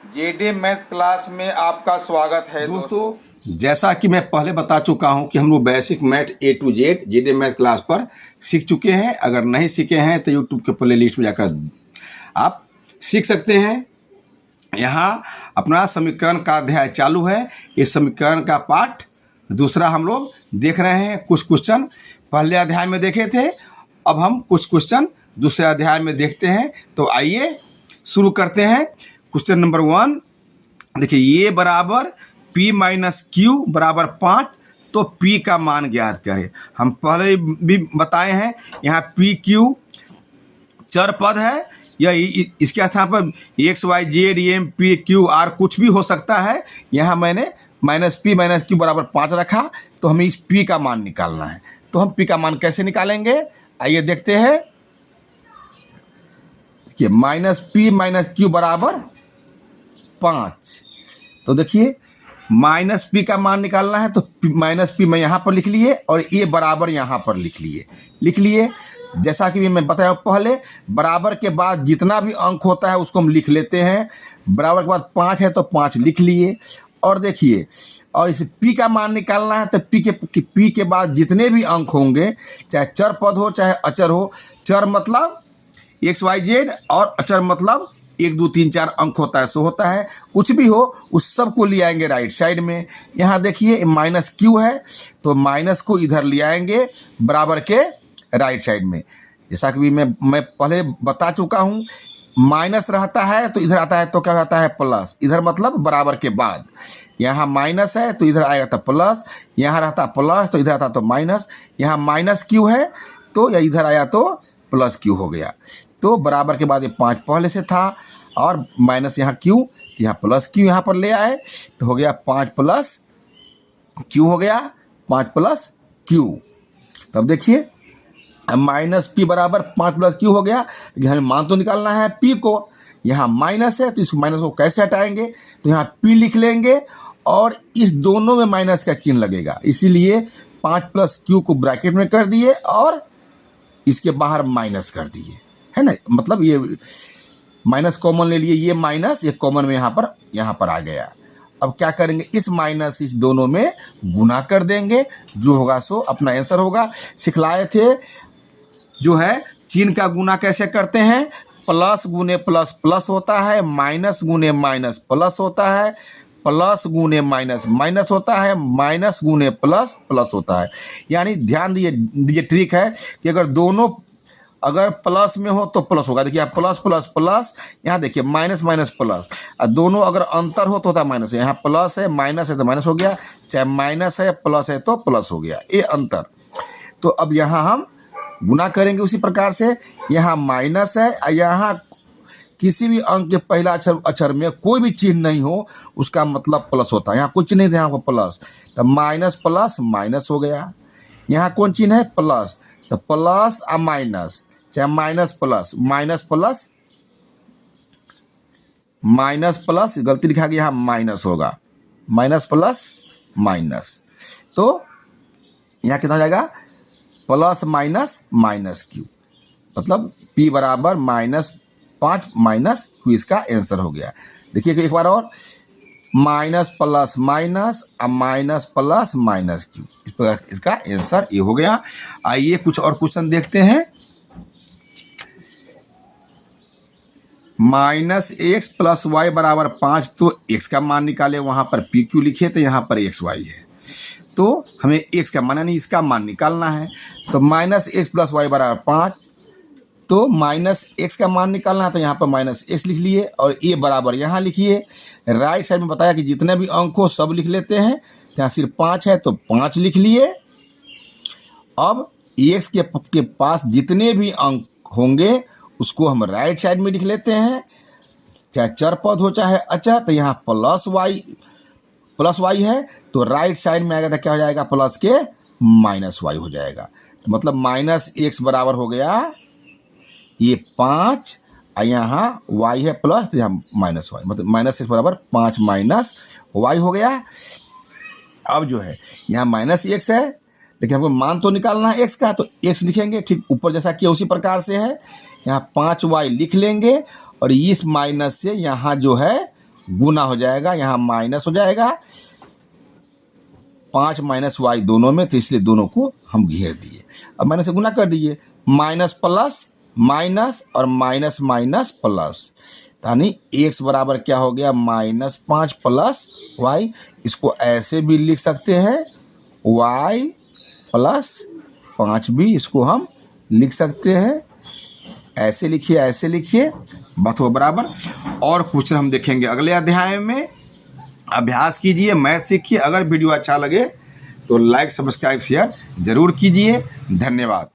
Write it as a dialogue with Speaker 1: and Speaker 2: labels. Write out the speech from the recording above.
Speaker 1: जेडे math class में आपका स्वागत है
Speaker 2: दोस्तों, जैसा कि मैं पहले बता चुका हूं कि हम लोग basic math A to Z जेडे मैथ क्लास पर सीख चुके हैं। अगर नहीं सीखे हैं तो यूट्यूब के प्ले लिस्ट में जाकर आप सीख सकते हैं। यहाँ अपना समीकरण का अध्याय चालू है। इस समीकरण का पाठ दूसरा हम लोग देख रहे हैं। कुछ क्वेश्चन पहले अध्याय में देखे थे, अब हम कुछ क्वेश्चन दूसरे अध्याय में देखते हैं। तो आइए शुरू करते हैं। क्वेश्चन नंबर 1 देखिए, ये बराबर P माइनस क्यू बराबर 5, तो P का मान ज्ञात करें। हम पहले भी बताए हैं, यहाँ P Q चर पद है, या इसके स्थान पर X Y Z M P Q R कुछ भी हो सकता है। यहाँ मैंने माइनस P माइनस क्यू बराबर 5 रखा, तो हमें इस P का मान निकालना है। तो हम P का मान कैसे निकालेंगे, आइए देखते हैं। देखिए, माइनस P माइनस क्यू बराबर 5, तो देखिए माइनस P का मान निकालना है, तो माइनस P मैं यहाँ पर लिख लिए और ये बराबर यहाँ पर लिख लिए। जैसा कि मैं बताया पहले, बराबर के बाद जितना भी अंक होता है उसको हम लिख लेते हैं। बराबर के बाद 5 है तो 5 लिख लिए। और देखिए, और इस P का मान निकालना है, तो P के बाद जितने भी अंक होंगे, चाहे चर पद हो चाहे अचर हो। चर मतलब एक्स वाई जेड और अचर मतलब 1 2 3 4 अंक होता है, सो होता है। कुछ भी हो उस सब को ले आएंगे राइट साइड में। यहाँ देखिए माइनस क्यू है, तो माइनस को इधर ले आएंगे बराबर के राइट साइड में। जैसा कि मैं पहले बता चुका हूँ, माइनस रहता है तो इधर आता है तो क्या रहता है प्लस। इधर मतलब बराबर के बाद, यहाँ माइनस है तो इधर आएगा तो प्लस, यहाँ रहता प्लस तो इधर आता तो माइनस। यहाँ माइनस क्यू है तो या इधर आया तो प्लस क्यू हो गया। तो बराबर के बाद ये 5 पहले से था और माइनस यहाँ क्यू, यहाँ प्लस क्यू यहाँ पर ले आए, तो हो गया 5 प्लस क्यू हो गया, 5 प्लस क्यू। तब देखिए माइनस P बराबर 5 प्लस क्यू हो गया। हमें मान तो निकालना है P को। यहाँ माइनस है तो इस माइनस को कैसे हटाएंगे, तो यहाँ P लिख लेंगे और इस दोनों में माइनस का चिन्ह लगेगा, इसीलिए 5 प्लस क्यू को ब्रैकेट में कर दिए और इसके बाहर माइनस कर दिए, है ना। मतलब ये माइनस कॉमन ले लिए, ये माइनस ये कॉमन में यहाँ पर आ गया। अब क्या करेंगे, इस माइनस इस दोनों में गुना कर देंगे, जो होगा सो अपना आंसर होगा। सिखलाए थे जो है चिन्ह का गुना कैसे करते हैं, प्लस गुने प्लस प्लस होता है, माइनस गुने माइनस प्लस होता है, प्लस गुने माइनस माइनस होता है, माइनस गुने प्लस प्लस होता है। यानी ध्यान दीजिए ट्रिक है कि अगर दोनों अगर प्लस में हो तो प्लस होगा। देखिए प्लस प्लस प्लस, यहाँ देखिए माइनस माइनस प्लस, और दोनों अगर अंतर हो तो होता है माइनस। यहाँ प्लस है माइनस है तो माइनस हो गया, चाहे माइनस है प्लस है तो प्लस हो गया, ये अंतर। तो अब यहाँ हम गुना करेंगे उसी प्रकार से। यहाँ माइनस है, यहाँ किसी भी अंक के पहला अक्षर में कोई भी चिन्ह नहीं हो उसका मतलब प्लस होता है। यहाँ कुछ नहीं था, यहाँ पर प्लस, तो माइनस प्लस माइनस हो गया। यहाँ कौन चिन्ह है, प्लस, तो प्लस और माइनस, चाहे minus plus minus plus minus plus, गलती लिखा गया, यहाँ माइनस होगा, माइनस प्लस माइनस। तो यहाँ कितना हो जाएगा, प्लस माइनस माइनस क्यू, मतलब P बराबर -5 माइनस क्यू, इसका आंसर हो गया। देखिए एक बार और, माइनस प्लस माइनस और माइनस प्लस माइनस क्यू, इस प्रकार इसका आंसर ये हो गया। आइए कुछ और क्वेश्चन देखते हैं। -x प्लस वाई बराबर 5, तो x का मान निकाले, वहाँ पर पी क्यू लिखे तो यहाँ पर एक्स वाई है, तो हमें x का मान यानी इसका मान निकालना है। तो -x प्लस वाई बराबर 5, तो -x का मान निकालना है, तो यहाँ पर -x लिख लिए और ये बराबर यहाँ लिखिए। राइट साइड में बताया कि जितने भी अंक हो सब लिख लेते हैं, यहाँ सिर्फ 5 है तो 5 लिख लिए। अब x के पास जितने भी अंक होंगे उसको हम राइट साइड में लिख लेते हैं, चाहे चर पद हो चाहे अचर। तो यहाँ प्लस वाई है तो राइट साइड में आएगा तो क्या हो जाएगा, प्लस के माइनस वाई हो जाएगा। तो मतलब -x बराबर हो गया ये 5, और यहाँ y है प्लस, तो यहाँ माइनस वाई, मतलब -x बराबर 5 माइनस वाई हो गया। अब जो है यहाँ -x है, लेकिन हमको मान तो निकालना है x का, तो x लिखेंगे ठीक ऊपर जैसा किया उसी प्रकार से है। यहाँ 5y लिख लेंगे और इस माइनस से यहाँ जो है गुना हो जाएगा, यहाँ माइनस हो जाएगा 5 माइनस वाई दोनों में, तो इसलिए दोनों को हम घेर दिए। अब मैंने से गुना कर दिए, माइनस प्लस माइनस और माइनस माइनस प्लस, यानी एक्स बराबर क्या हो गया -5 प्लस वाई। इसको ऐसे भी लिख सकते हैं वाई प्लस 5 भी इसको हम लिख सकते हैं। ऐसे लिखिए, ऐसे लिखिए, बात हो बराबर। और क्वेश्चन हम देखेंगे अगले अध्याय में। अभ्यास कीजिए, मैथ सीखिए। अगर वीडियो अच्छा लगे तो लाइक सब्सक्राइब शेयर जरूर कीजिए। धन्यवाद।